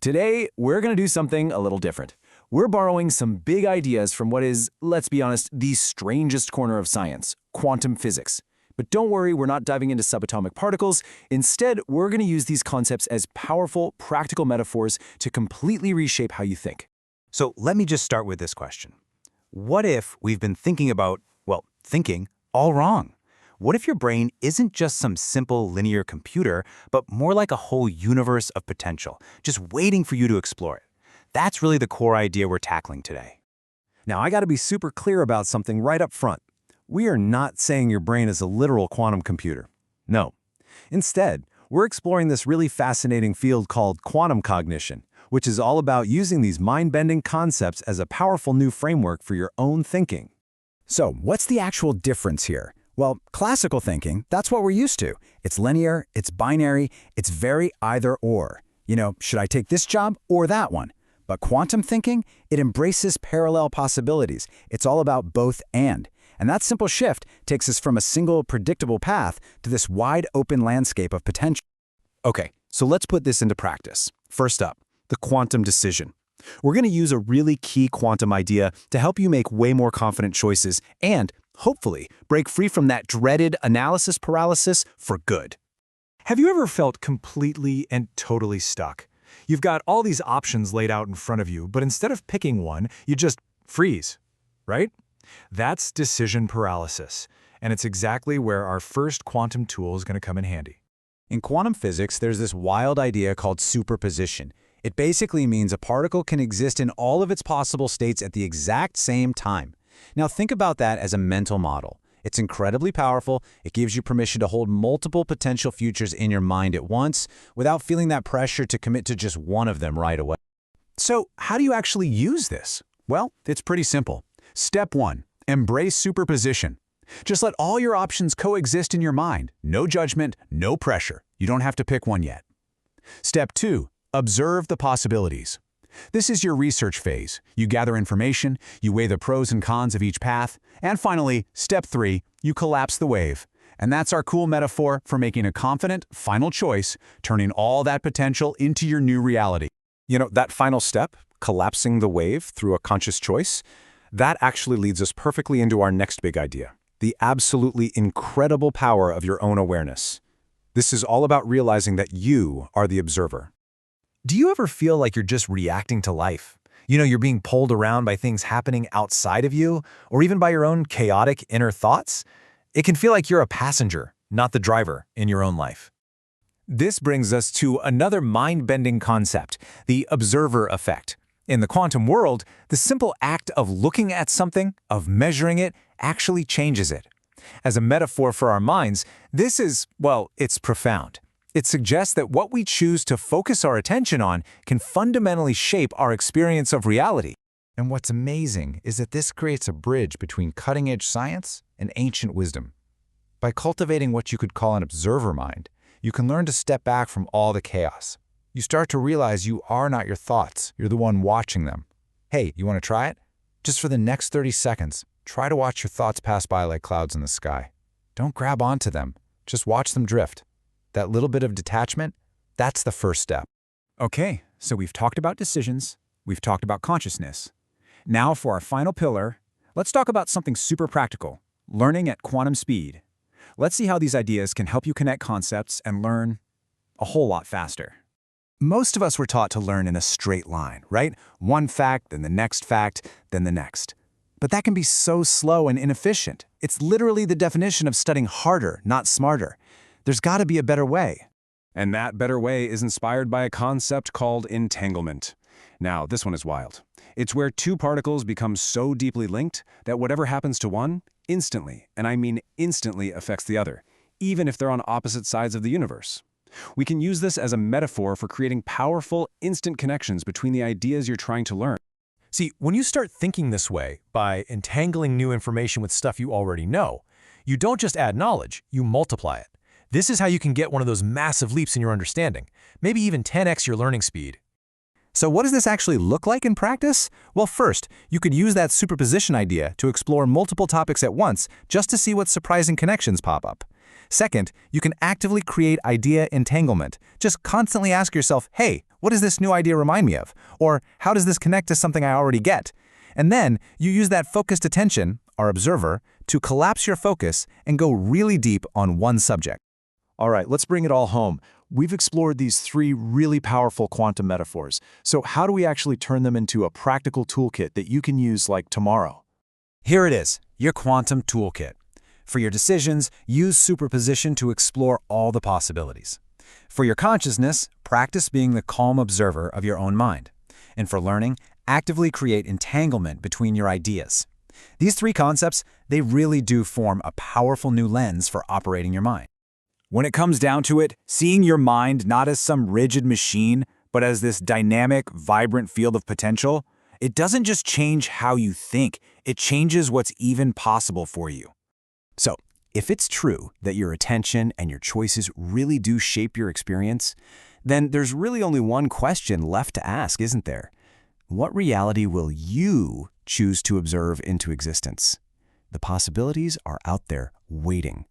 Today, we're going to do something a little different. We're borrowing some big ideas from what is, let's be honest, the strangest corner of science, quantum physics. But don't worry, we're not diving into subatomic particles. Instead, we're going to use these concepts as powerful, practical metaphors to completely reshape how you think. So let me just start with this question. What if we've been thinking about, thinking all wrong? What if your brain isn't just some simple linear computer, but more like a whole universe of potential, just waiting for you to explore it? That's really the core idea we're tackling today. Now, I got to be super clear about something right up front. We are not saying your brain is a literal quantum computer. No. Instead, we're exploring this really fascinating field called quantum cognition, which is all about using these mind-bending concepts as a powerful new framework for your own thinking. So, what's the actual difference here? Well, classical thinking, that's what we're used to. It's linear, it's binary, it's very either-or. Should I take this job or that one? But quantum thinking, it embraces parallel possibilities. It's all about both and. And that simple shift takes us from a single predictable path to this wide open landscape of potential. Okay, so let's put this into practice. First up, the quantum decision. We're going to use a really key quantum idea to help you make way more confident choices and, hopefully, break free from that dreaded analysis paralysis for good. Have you ever felt completely and totally stuck? You've got all these options laid out in front of you, but instead of picking one, you just freeze, right? That's decision paralysis, and it's exactly where our first quantum tool is going to come in handy. In quantum physics, there's this wild idea called superposition. It basically means a particle can exist in all of its possible states at the exact same time. Now think about that as a mental model. It's incredibly powerful. It gives you permission to hold multiple potential futures in your mind at once without feeling that pressure to commit to just one of them right away. So, how do you actually use this? Well, it's pretty simple. Step 1, embrace superposition. Just let all your options coexist in your mind. No judgment, no pressure. You don't have to pick one yet. Step 2, observe the possibilities. This is your research phase. You gather information, you weigh the pros and cons of each path, and finally, step 3, you collapse the wave. And that's our cool metaphor for making a confident, final choice, turning all that potential into your new reality. That final step, collapsing the wave through a conscious choice, that actually leads us perfectly into our next big idea, the absolutely incredible power of your own awareness. This is all about realizing that you are the observer. Do you ever feel like you're just reacting to life? You're being pulled around by things happening outside of you, or even by your own chaotic inner thoughts? It can feel like you're a passenger, not the driver, in your own life. This brings us to another mind-bending concept, the observer effect. In the quantum world, the simple act of looking at something, of measuring it, actually changes it. As a metaphor for our minds, this is, it's profound. It suggests that what we choose to focus our attention on can fundamentally shape our experience of reality. And what's amazing is that this creates a bridge between cutting-edge science and ancient wisdom. By cultivating what you could call an observer mind, you can learn to step back from all the chaos. You start to realize you are not your thoughts, you're the one watching them. Hey, you want to try it? Just for the next 30 seconds, try to watch your thoughts pass by like clouds in the sky. Don't grab onto them, just watch them drift. That little bit of detachment, that's the first step. Okay, so we've talked about decisions, we've talked about consciousness. Now for our final pillar, let's talk about something super practical, learning at quantum speed. Let's see how these ideas can help you connect concepts and learn a whole lot faster. Most of us were taught to learn in a straight line, right? One fact, then the next fact, then the next. But that can be so slow and inefficient. It's literally the definition of studying harder, not smarter. There's got to be a better way. And that better way is inspired by a concept called entanglement. Now, this one is wild. It's where two particles become so deeply linked that whatever happens to one, instantly, and I mean instantly, affects the other, even if they're on opposite sides of the universe. We can use this as a metaphor for creating powerful, instant connections between the ideas you're trying to learn. See, when you start thinking this way, by entangling new information with stuff you already know, you don't just add knowledge, you multiply it. This is how you can get one of those massive leaps in your understanding, maybe even 10x your learning speed. So what does this actually look like in practice? Well, first, you could use that superposition idea to explore multiple topics at once just to see what surprising connections pop up. Second, you can actively create idea entanglement. Just constantly ask yourself, hey, what does this new idea remind me of? Or how does this connect to something I already get? And then you use that focused attention, our observer, to collapse your focus and go really deep on one subject. All right, let's bring it all home. We've explored these 3 really powerful quantum metaphors. So how do we actually turn them into a practical toolkit that you can use like tomorrow? Here it is, your quantum toolkit. For your decisions, use superposition to explore all the possibilities. For your consciousness, practice being the calm observer of your own mind. And for learning, actively create entanglement between your ideas. These 3 concepts, they really do form a powerful new lens for operating your mind. When it comes down to it, seeing your mind not as some rigid machine, but as this dynamic, vibrant field of potential, it doesn't just change how you think, it changes what's even possible for you. So, if it's true that your attention and your choices really do shape your experience, then there's really only one question left to ask, isn't there? What reality will you choose to observe into existence? The possibilities are out there waiting.